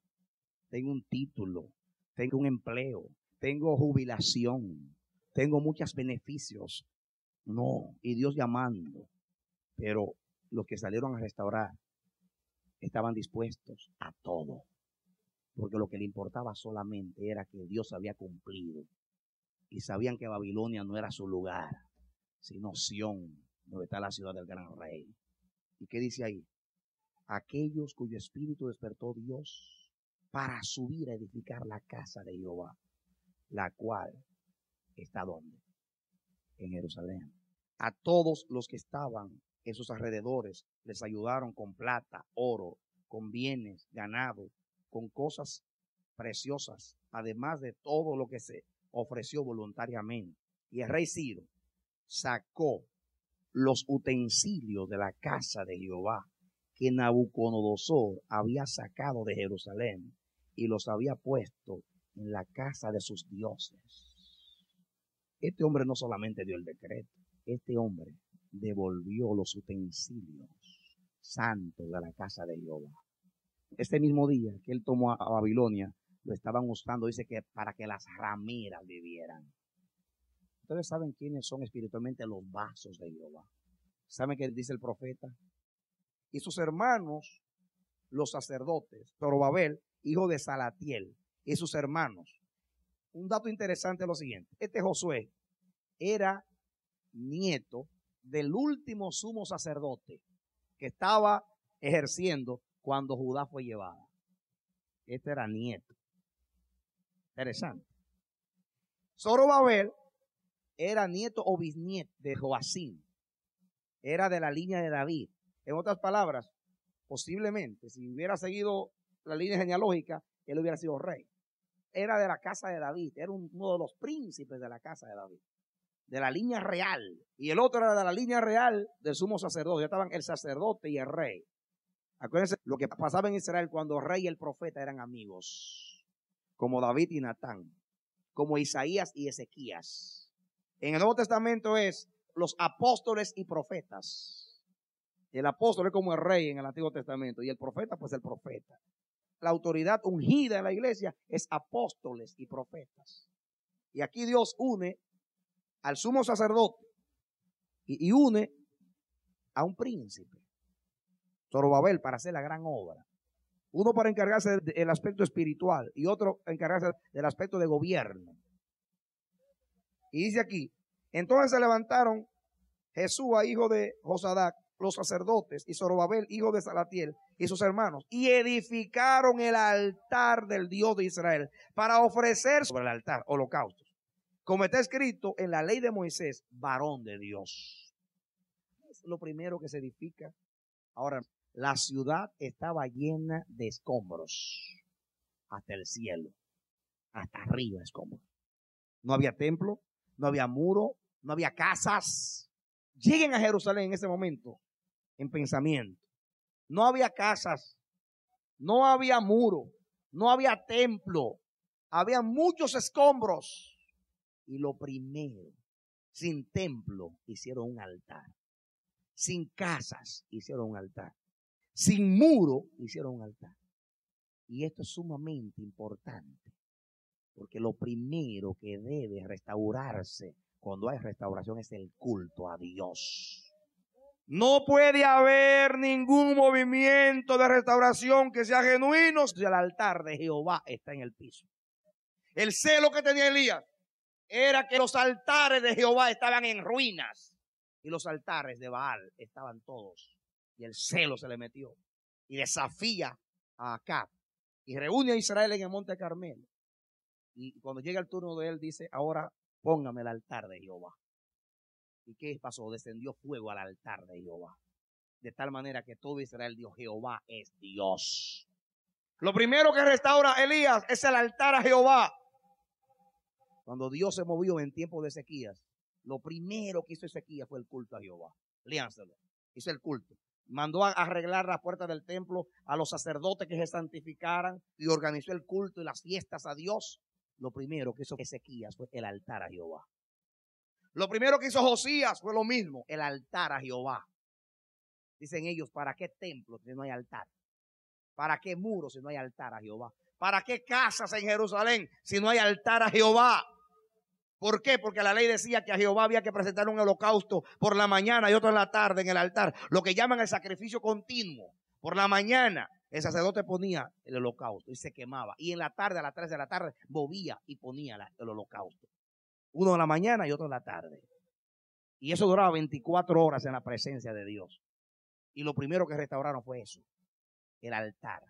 tengo un título, tengo un empleo, tengo jubilación. Tengo muchos beneficios. No, y Dios llamando. Pero los que salieron a restaurar estaban dispuestos a todo. Porque lo que le importaba solamente era que Dios había cumplido. Y sabían que Babilonia no era su lugar, sino Sión, donde está la ciudad del gran rey. ¿Y qué dice ahí? Aquellos cuyo espíritu despertó Dios para subir a edificar la casa de Jehová, la cual ¿está dónde? En Jerusalén. A todos los que estaban en sus alrededores les ayudaron con plata, oro, con bienes, ganado, con cosas preciosas, además de todo lo que se ofreció voluntariamente. Y el rey Ciro sacó los utensilios de la casa de Jehová que Nabucodonosor había sacado de Jerusalén y los había puesto en la casa de sus dioses. Este hombre no solamente dio el decreto, este hombre devolvió los utensilios santos de la casa de Jehová. Este mismo día que él tomó a Babilonia, lo estaban usando, dice que para que las rameras vivieran. Ustedes saben quiénes son espiritualmente los vasos de Jehová. ¿Saben qué dice el profeta? Y sus hermanos, los sacerdotes, Zorobabel, hijo de Salatiel, y sus hermanos. Un dato interesante es lo siguiente. Este Josué era nieto del último sumo sacerdote que estaba ejerciendo cuando Judá fue llevada. Este era nieto. Interesante. Zorobabel era nieto o bisnieto de Joacim. era de la línea de David. En otras palabras, posiblemente, si hubiera seguido la línea genealógica, él hubiera sido rey. Era de la casa de David, era uno de los príncipes de la casa de David, de la línea real. Y el otro era de la línea real del sumo sacerdote. Ya estaban el sacerdote y el rey. Acuérdense lo que pasaba en Israel cuando el rey y el profeta eran amigos, como David y Natán, como Isaías y Ezequías. En el Nuevo Testamento es los apóstoles y profetas. El apóstol es como el rey en el Antiguo Testamento y el profeta pues el profeta. La autoridad ungida en la iglesia es apóstoles y profetas. Y aquí Dios une al sumo sacerdote y une a un príncipe, Zorobabel, para hacer la gran obra. Uno para encargarse del aspecto espiritual y otro encargarse del aspecto de gobierno. Y dice aquí, entonces se levantaron Jesúa, hijo de Josadac, los sacerdotes, y Zorobabel, hijo de Salatiel, y sus hermanos, y edificaron el altar del Dios de Israel para ofrecer sobre el altar holocaustos, como está escrito en la ley de Moisés, varón de Dios. Es lo primero que se edifica. Ahora, la ciudad estaba llena de escombros, hasta el cielo, hasta arriba escombros. No había templo, no había muro, no había casas. Lleguen a Jerusalén en ese momento, en pensamiento. No había casas, no había muro, no había templo, había muchos escombros. Y lo primero, sin templo hicieron un altar, sin casas hicieron un altar, sin muro hicieron un altar. Y esto es sumamente importante, porque lo primero que debe restaurarse cuando hay restauración es el culto a Dios. No puede haber ningún movimiento de restauración que sea genuino si el altar de Jehová está en el piso. El celo que tenía Elías era que los altares de Jehová estaban en ruinas y los altares de Baal estaban todos. Y el celo se le metió y desafía a Acab y reúne a Israel en el monte Carmelo. Y cuando llega el turno de él dice, ahora póngame el altar de Jehová. ¿Y qué pasó? Descendió fuego al altar de Jehová. De tal manera que todo Israel dijo, Jehová es Dios. Lo primero que restaura Elías es el altar a Jehová. Cuando Dios se movió en tiempo de Ezequías, lo primero que hizo Ezequías fue el culto a Jehová. Léanselo. Hizo el culto. Mandó a arreglar las puertas del templo, a los sacerdotes que se santificaran y organizó el culto y las fiestas a Dios. Lo primero que hizo Ezequías fue el altar a Jehová. Lo primero que hizo Josías fue lo mismo, el altar a Jehová. Dicen ellos, ¿para qué templo si no hay altar? ¿Para qué muros si no hay altar a Jehová? ¿Para qué casas en Jerusalén si no hay altar a Jehová? ¿Por qué? Porque la ley decía que a Jehová había que presentar un holocausto por la mañana y otro en la tarde en el altar. Lo que llaman el sacrificio continuo. Por la mañana el sacerdote ponía el holocausto y se quemaba. Y en la tarde, a las 3 de la tarde, movía y ponía el holocausto. Uno en la mañana y otro en la tarde. Y eso duraba 24 horas en la presencia de Dios. Y lo primero que restauraron fue eso. El altar.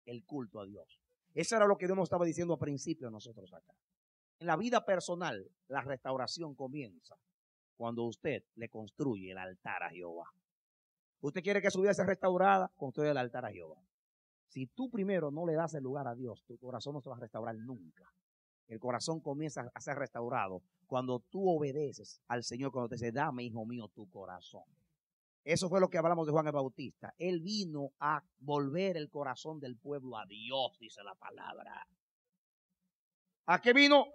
El culto a Dios. Eso era lo que Dios nos estaba diciendo al principio nosotros acá. En la vida personal, la restauración comienza cuando usted le construye el altar a Jehová. Usted quiere que su vida sea restaurada, construye el altar a Jehová. Si tú primero no le das el lugar a Dios, tu corazón no se va a restaurar nunca. El corazón comienza a ser restaurado cuando tú obedeces al Señor, cuando te dice, dame, hijo mío, tu corazón. Eso fue lo que hablamos de Juan el Bautista. Él vino a volver el corazón del pueblo a Dios, dice la palabra. ¿A qué vino?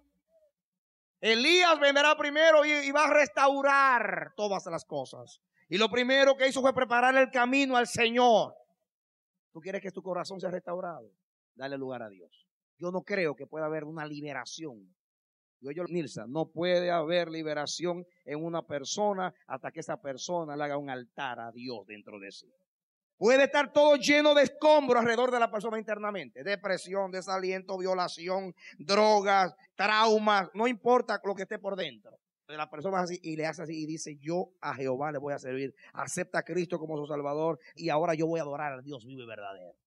Elías vendrá primero y va a restaurar todas las cosas. Y lo primero que hizo fue preparar el camino al Señor. ¿Tú quieres que tu corazón sea restaurado? Dale lugar a Dios. Yo no creo que pueda haber una liberación. Nilsa, no puede haber liberación en una persona hasta que esa persona le haga un altar a Dios dentro de sí. Puede estar todo lleno de escombros alrededor de la persona internamente. Depresión, desaliento, violación, drogas, traumas. No importa lo que esté por dentro. La persona así y le hace así y dice, yo a Jehová le voy a servir. Acepta a Cristo como su Salvador y ahora yo voy a adorar al Dios vivo y verdadero.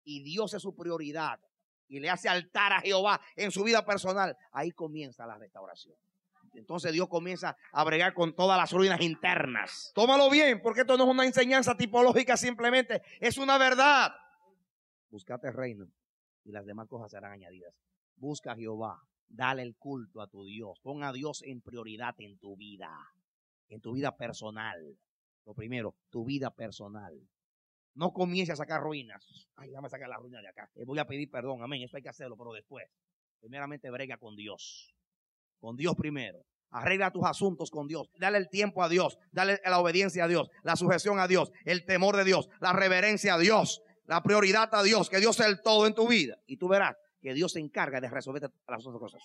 Y Dios es su prioridad. Y le hace altar a Jehová en su vida personal. Ahí comienza la restauración. Entonces Dios comienza a bregar con todas las ruinas internas. Tómalo bien, porque esto no es una enseñanza tipológica simplemente, es una verdad. Búscate el reino y las demás cosas serán añadidas. Busca a Jehová, dale el culto a tu Dios. Pon a Dios en prioridad en tu vida personal. Lo primero, tu vida personal. No comiences a sacar ruinas. Ay, déjame sacar las ruinas de acá. Voy a pedir perdón, amén. Eso hay que hacerlo, pero después. Primeramente brega con Dios. Con Dios primero. Arregla tus asuntos con Dios. Dale el tiempo a Dios. Dale la obediencia a Dios. La sujeción a Dios. El temor de Dios. La reverencia a Dios. La prioridad a Dios. Que Dios sea el todo en tu vida. Y tú verás que Dios se encarga de resolver las otras cosas.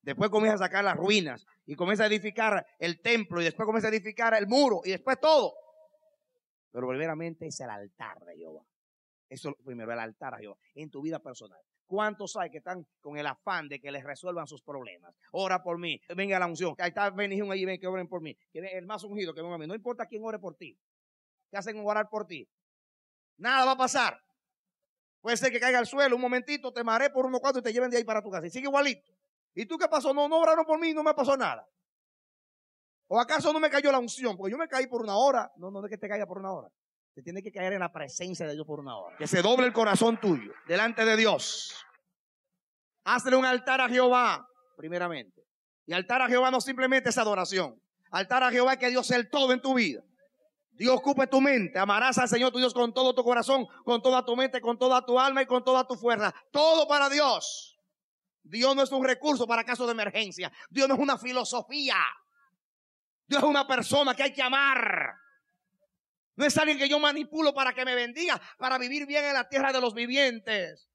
Después comienza a sacar las ruinas. Y comienza a edificar el templo. Y después comienza a edificar el muro. Y después todo. Pero primeramente es el altar de Jehová. Eso es lo primero, el altar a Jehová. En tu vida personal. ¿Cuántos hay que están con el afán de que les resuelvan sus problemas? Ora por mí. Venga la unción. Ahí está Benigún allí, ven que oren por mí. Que el más ungido que venga a mí. No importa quién ore por ti. ¿Qué hacen orar por ti? Nada va a pasar. Puede ser que caiga al suelo un momentito, te mareé por unos cuantos y te lleven de ahí para tu casa. Y sigue igualito. ¿Y tú qué pasó? No oraron por mí y no me pasó nada. ¿O acaso no me cayó la unción? Porque yo me caí por una hora. No es que te caiga por una hora. Te tiene que caer en la presencia de Dios por una hora. Que se doble el corazón tuyo delante de Dios. Hazle un altar a Jehová, primeramente. Y altar a Jehová no simplemente es adoración. Altar a Jehová es que Dios sea el todo en tu vida. Dios ocupe tu mente. Amarás al Señor tu Dios con todo tu corazón, con toda tu mente, con toda tu alma y con toda tu fuerza. Todo para Dios. Dios no es un recurso para casos de emergencia. Dios no es una filosofía. Dios es una persona que hay que amar. No es alguien que yo manipulo para que me bendiga, para vivir bien en la tierra de los vivientes.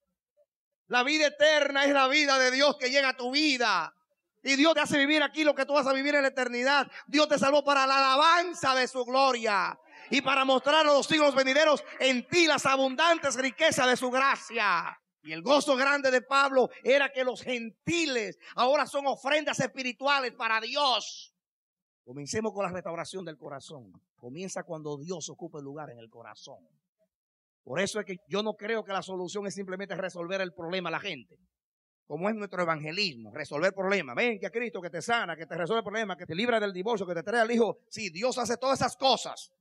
La vida eterna es la vida de Dios que llega a tu vida. Y Dios te hace vivir aquí lo que tú vas a vivir en la eternidad. Dios te salvó para la alabanza de su gloria. Y para mostrar a los siglos venideros en ti las abundantes riquezas de su gracia. Y el gozo grande de Pablo era que los gentiles ahora son ofrendas espirituales para Dios. Comencemos con la restauración del corazón. Comienza cuando Dios ocupa el lugar en el corazón. Por eso es que yo no creo que la solución es simplemente resolver el problema a la gente. Como es nuestro evangelismo, resolver problemas. Ven que a Cristo que te sana, que te resuelve el problema, que te libra del divorcio, que te trae al hijo. Sí, Dios hace todas esas cosas.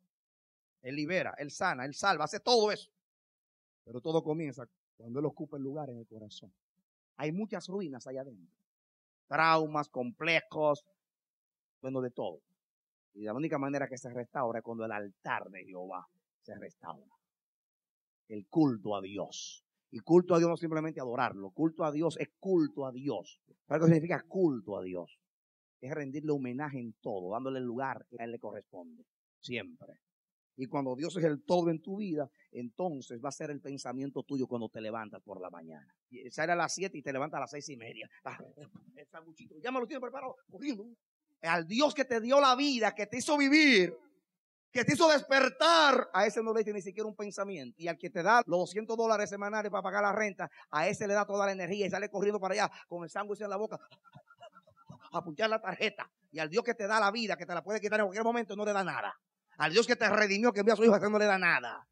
Él libera, Él sana, Él salva, hace todo eso. Pero todo comienza cuando Él ocupa el lugar en el corazón. Hay muchas ruinas allá adentro. Traumas, complejos, bueno, de todo. Y la única manera que se restaura es cuando el altar de Jehová se restaura. El culto a Dios. Y culto a Dios no simplemente adorarlo. Culto a Dios es culto a Dios. ¿Sabes qué significa culto a Dios? Es rendirle homenaje en todo, dándole el lugar que a Él le corresponde. Siempre. Y cuando Dios es el todo en tu vida, entonces va a ser el pensamiento tuyo cuando te levantas por la mañana. Y sale a las 7 y te levantas a las 6:30. El sanguchito, ya me lo tiene preparado, corriendo. Al Dios que te dio la vida, que te hizo vivir, que te hizo despertar, a ese no le dice ni siquiera un pensamiento. Y al que te da los $200 semanales para pagar la renta, a ese le da toda la energía y sale corriendo para allá con el sándwich en la boca a punchar la tarjeta. Y al Dios que te da la vida, que te la puede quitar en cualquier momento, no le da nada. Al Dios que te redimió, que envió a su hijo, no le da nada.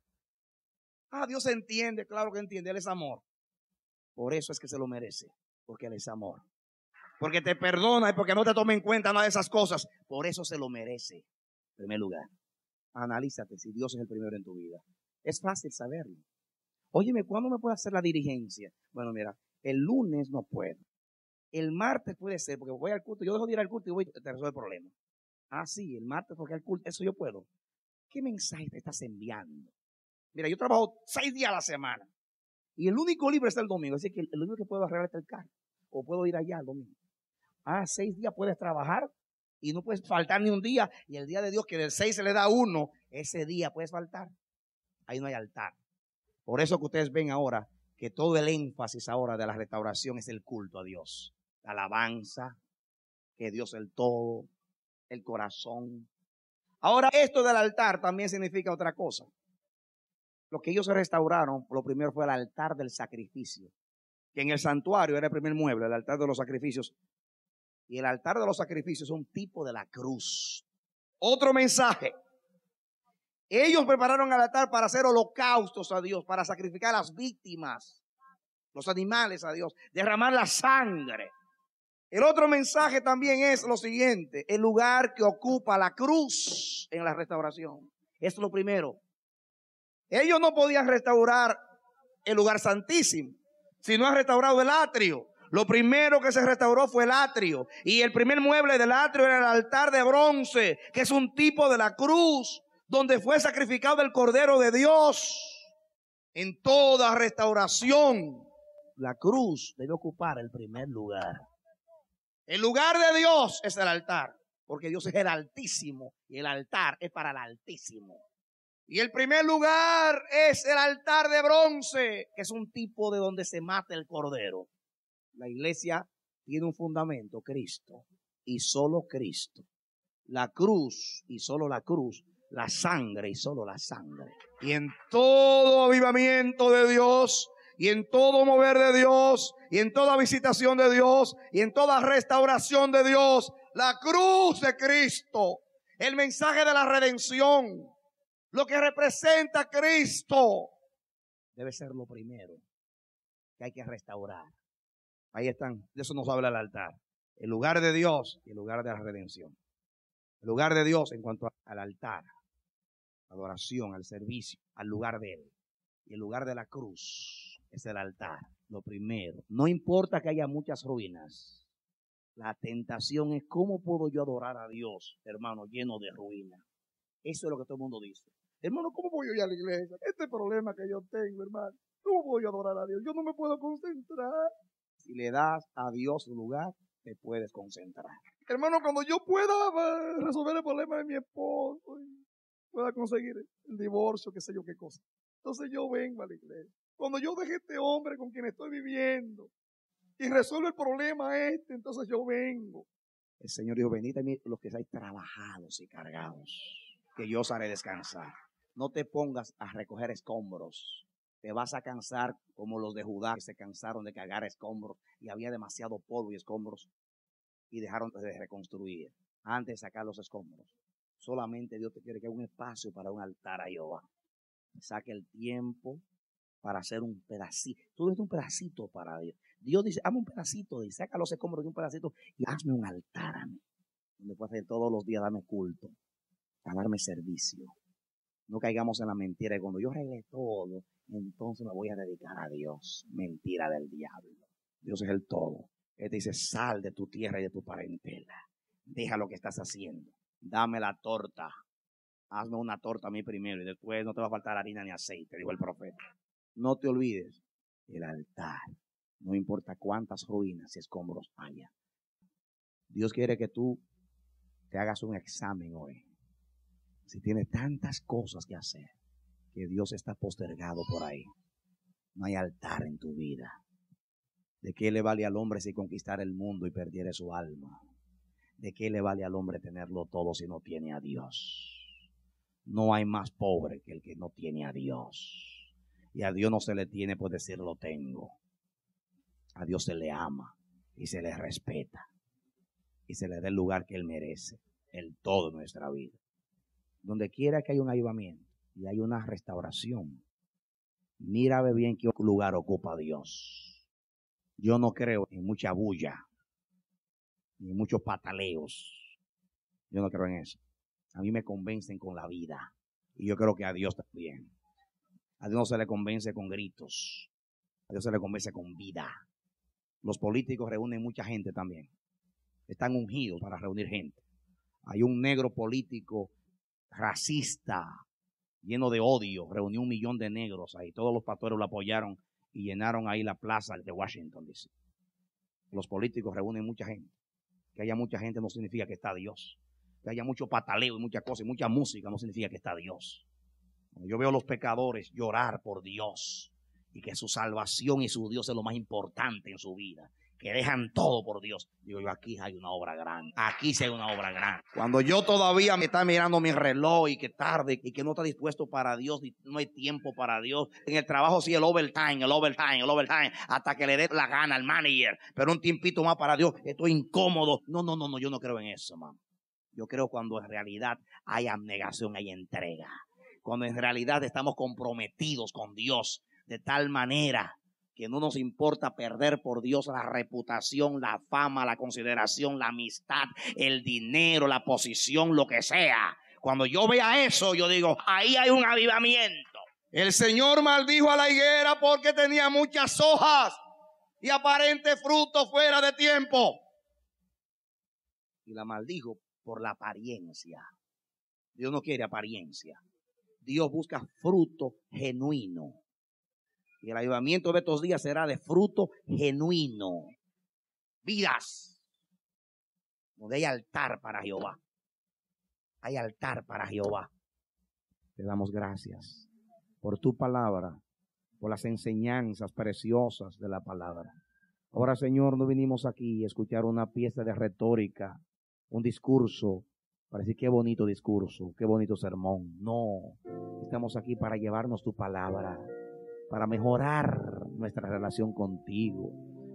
Dios entiende, claro que entiende, Él es amor. Por eso es que se lo merece, porque Él es amor. Porque te perdona y porque no te toma en cuenta nada de esas cosas. Por eso se lo merece. En primer lugar, analízate si Dios es el primero en tu vida. Es fácil saberlo. Óyeme, ¿cuándo me puedo hacer la diligencia? Bueno, mira, el lunes no puedo. El martes puede ser, porque voy al culto. Yo dejo de ir al culto y voy, te resuelve el problema. Sí, el martes porque al culto, eso yo puedo. ¿Qué mensaje te estás enviando? Mira, yo trabajo 6 días a la semana. Y el único libre es el domingo. Así que el único que puedo arreglar es el carro. O puedo ir allá el domingo. 6 días puedes trabajar y no puedes faltar ni un día. Y el día de Dios, que del 6 se le da 1, ese día puedes faltar. Ahí no hay altar. Por eso que ustedes ven ahora que todo el énfasis ahora de la restauración es el culto a Dios. La alabanza, que Dios es el todo, el corazón. Ahora, esto del altar también significa otra cosa. Lo que ellos restauraron, lo primero fue el altar del sacrificio. Que en el santuario era el primer mueble, el altar de los sacrificios. Y el altar de los sacrificios es un tipo de la cruz. Otro mensaje. Ellos prepararon el altar para hacer holocaustos a Dios, para sacrificar a las víctimas, los animales a Dios, derramar la sangre. El otro mensaje también es lo siguiente: el lugar que ocupa la cruz en la restauración. Es lo primero. Ellos no podían restaurar el lugar santísimo si no han restaurado el atrio. Lo primero que se restauró fue el atrio. Y el primer mueble del atrio era el altar de bronce, que es un tipo de la cruz, donde fue sacrificado el Cordero de Dios. En toda restauración, la cruz debe ocupar el primer lugar. El lugar de Dios es el altar, porque Dios es el Altísimo y el altar es para el Altísimo. Y el primer lugar es el altar de bronce, que es un tipo de donde se mata el Cordero. La iglesia tiene un fundamento: Cristo y solo Cristo. La cruz y solo la cruz. La sangre y solo la sangre. Y en todo avivamiento de Dios, y en todo mover de Dios, y en toda visitación de Dios, y en toda restauración de Dios, la cruz de Cristo, el mensaje de la redención, lo que representa a Cristo, debe ser lo primero que hay que restaurar. Ahí están, de eso nos habla el altar. El lugar de Dios y el lugar de la redención. El lugar de Dios en cuanto al altar, adoración, al servicio, al lugar de Él. Y el lugar de la cruz es el altar, lo primero. No importa que haya muchas ruinas. La tentación es: ¿cómo puedo yo adorar a Dios, hermano, lleno de ruinas? Eso es lo que todo el mundo dice. Hermano, ¿cómo voy yo ir a la iglesia? Este problema que yo tengo, hermano. ¿Cómo voy a adorar a Dios? Yo no me puedo concentrar. Si le das a Dios su lugar, te puedes concentrar. Hermano, cuando yo pueda resolver el problema de mi esposo, pueda conseguir el divorcio, qué sé yo qué cosa, entonces yo vengo a la iglesia. Cuando yo deje este hombre con quien estoy viviendo y resuelvo el problema entonces yo vengo. El Señor dijo: venid a mí los que estáis trabajados y cargados, que yo os haré descansar. No te pongas a recoger escombros. Te vas a cansar como los de Judá, que se cansaron de cargar escombros y había demasiado polvo y escombros y dejaron de reconstruir antes de sacar los escombros. Solamente Dios te quiere que haya un espacio para un altar a Jehová. Saque el tiempo para hacer un pedacito. Tú eres un pedacito para Dios. Dios dice: hazme un pedacito, y saca los escombros de un pedacito y hazme un altar a mí, donde puedo hacer todos los días, darme culto, a darme servicio. No caigamos en la mentira de cuando yo arregle todo, entonces me voy a dedicar a Dios. Mentira del diablo. Dios es el todo. Él te dice: sal de tu tierra y de tu parentela. Deja lo que estás haciendo. Dame la torta. Hazme una torta a mí primero y después no te va a faltar harina ni aceite, dijo el profeta. No te olvides el altar. No importa cuántas ruinas y escombros haya. Dios quiere que tú te hagas un examen hoy. Si tienes tantas cosas que hacer, que Dios está postergado por ahí, no hay altar en tu vida. ¿De qué le vale al hombre si conquistara el mundo y perdiera su alma? ¿De qué le vale al hombre tenerlo todo si no tiene a Dios? No hay más pobre que el que no tiene a Dios. Y a Dios no se le tiene por decir lo tengo. A Dios se le ama y se le respeta y se le da el lugar que Él merece, el todo de nuestra vida. Donde quiera que haya un avivamiento y hay una restauración, mira bien qué lugar ocupa Dios. Yo no creo en mucha bulla ni en muchos pataleos. Yo no creo en eso. A mí me convencen con la vida y yo creo que a Dios también. A Dios no se le convence con gritos, a Dios se le convence con vida. Los políticos reúnen mucha gente también. Están ungidos para reunir gente. Hay un negro político racista, lleno de odio, reunió 1 millón de negros ahí. Todos los pastores lo apoyaron y llenaron ahí la plaza de Washington, D.C. Los políticos reúnen mucha gente. Que haya mucha gente no significa que está Dios. Que haya mucho pataleo y muchas cosas y mucha música no significa que está Dios. Yo veo a los pecadores llorar por Dios y que su salvación y su Dios es lo más importante en su vida, que dejan todo por Dios. Digo yo, aquí hay una obra grande. Aquí sí hay una obra grande. Cuando yo todavía me está mirando mi reloj y que tarde y que no está dispuesto para Dios, y no hay tiempo para Dios. En el trabajo sí el overtime, hasta que le dé la gana al manager. Pero un tiempito más para Dios, estoy incómodo. No, yo no creo en eso, man. Yo creo cuando en realidad hay abnegación, hay entrega. Cuando en realidad estamos comprometidos con Dios de tal manera que no nos importa perder por Dios la reputación, la fama, la consideración, la amistad, el dinero, la posición, lo que sea. Cuando yo vea eso, yo digo, ahí hay un avivamiento. El Señor maldijo a la higuera porque tenía muchas hojas y aparente fruto fuera de tiempo. Y la maldijo por la apariencia. Dios no quiere apariencia. Dios busca fruto genuino. Y el avivamiento de estos días será de fruto genuino. Vidas donde hay altar para Jehová. Hay altar para Jehová. Te damos gracias por tu palabra, por las enseñanzas preciosas de la palabra. Ahora, Señor, no vinimos aquí a escuchar una pieza de retórica, un discurso, para decir qué bonito discurso, qué bonito sermón. No, estamos aquí para llevarnos tu palabra, para mejorar nuestra relación contigo,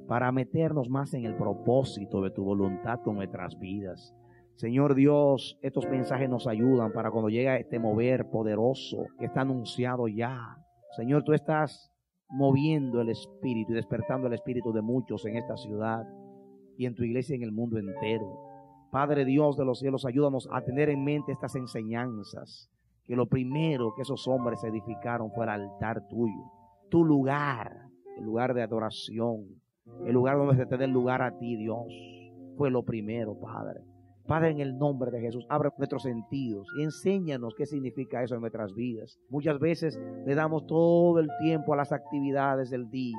para meternos más en el propósito de tu voluntad con nuestras vidas. Señor Dios, estos mensajes nos ayudan para cuando llega este mover poderoso que está anunciado ya. Señor, tú estás moviendo el espíritu y despertando el espíritu de muchos en esta ciudad y en tu iglesia y en el mundo entero. Padre Dios de los cielos, ayúdanos a tener en mente estas enseñanzas, que lo primero que esos hombres edificaron fue el altar tuyo, tu lugar, el lugar de adoración, el lugar donde se te dé el lugar a ti, Dios, fue lo primero, Padre. Padre, en el nombre de Jesús, abre nuestros sentidos y enséñanos qué significa eso en nuestras vidas. Muchas veces le damos todo el tiempo a las actividades del día.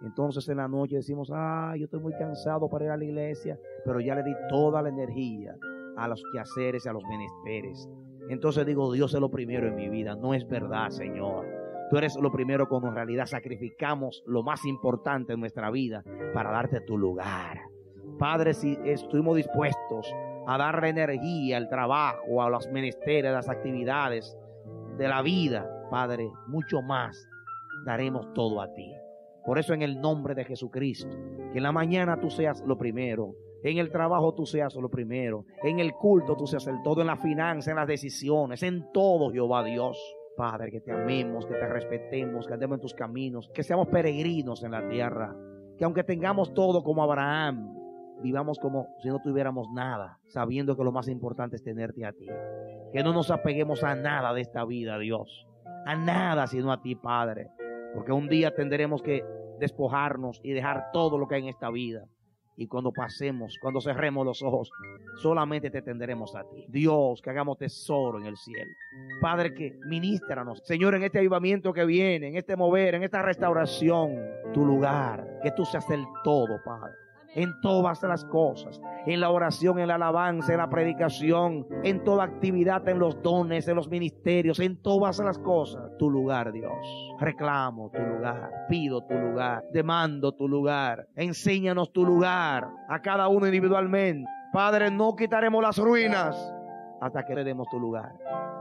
Entonces en la noche decimos, yo estoy muy cansado para ir a la iglesia, pero ya le di toda la energía a los quehaceres y a los menesteres. Entonces digo, Dios es lo primero en mi vida. No es verdad, Señor. Tú eres lo primero cuando en realidad sacrificamos lo más importante en nuestra vida para darte tu lugar. Padre, si estuvimos dispuestos a darle energía al trabajo, a los menesteres, a las actividades de la vida, Padre, mucho más daremos todo a ti. Por eso en el nombre de Jesucristo, que en la mañana tú seas lo primero, en el trabajo tú seas lo primero, en el culto tú seas el todo, en la finanza, en las decisiones, en todo, Jehová Dios. Padre, que te amemos, que te respetemos, que andemos en tus caminos, que seamos peregrinos en la tierra, que aunque tengamos todo como Abraham, vivamos como si no tuviéramos nada, sabiendo que lo más importante es tenerte a ti. Que no nos apeguemos a nada de esta vida, Dios, a nada sino a ti, Padre, porque un día tendremos que despojarnos y dejar todo lo que hay en esta vida. Y cuando pasemos, cuando cerremos los ojos, solamente te tendremos a ti. Dios, que hagamos tesoro en el cielo. Padre, que ministranos, Señor, en este avivamiento que viene, en este mover, en esta restauración, tu lugar, que tú seas el todo, Padre. En todas las cosas, en la oración, en la alabanza, en la predicación, en toda actividad, en los dones, en los ministerios, en todas las cosas, tu lugar, Dios. Reclamo tu lugar, pido tu lugar, demando tu lugar, enséñanos tu lugar a cada uno individualmente. Padre, no quitaremos las ruinas hasta que te demos tu lugar.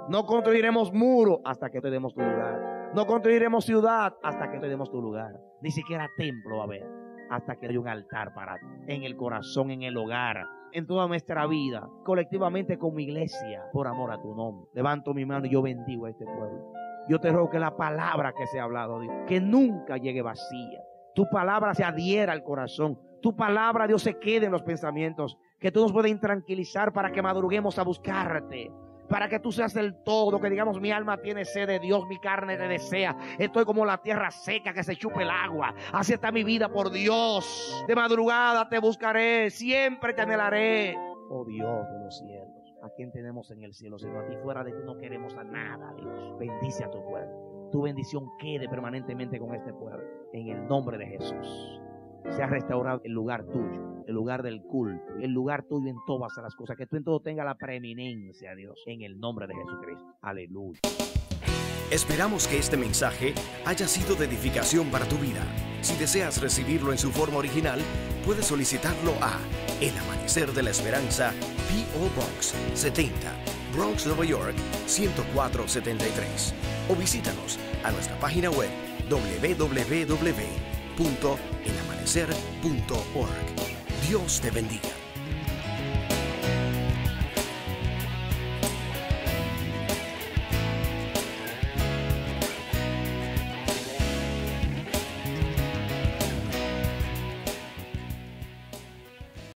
No construiremos muro hasta que te demos tu lugar. No construiremos ciudad hasta que te demos tu lugar. Ni siquiera templo va a haber hasta que haya un altar para ti, en el corazón, en el hogar, en toda nuestra vida, colectivamente como iglesia, por amor a tu nombre. Levanto mi mano y yo bendigo a este pueblo. Yo te ruego que la palabra que se ha hablado, Dios, que nunca llegue vacía. Tu palabra se adhiera al corazón. Tu palabra, Dios, se quede en los pensamientos. Que tú nos puedas intranquilizar para que madruguemos a buscarte. Para que tú seas el todo, que digamos, mi alma tiene sed de Dios, mi carne te desea. Estoy como la tierra seca que se chupe el agua. Así está mi vida por Dios. De madrugada te buscaré, siempre te anhelaré. Oh Dios de los cielos, ¿a quién tenemos en el cielo? Sino a ti. Fuera de ti no queremos a nada, Dios. Bendice a tu pueblo. Tu bendición quede permanentemente con este pueblo. En el nombre de Jesús. Se ha restaurado el lugar tuyo, el lugar del culto, el lugar tuyo en todas las cosas, que tú en todo tengas la preeminencia, Dios, en el nombre de Jesucristo. Aleluya. Esperamos que este mensaje haya sido de edificación para tu vida. Si deseas recibirlo en su forma original, puedes solicitarlo a El Amanecer de la Esperanza, P.O. Box 70, Bronx, Nueva York 10473, o visítanos a nuestra página web www.elamanecer.org. Dios te bendiga.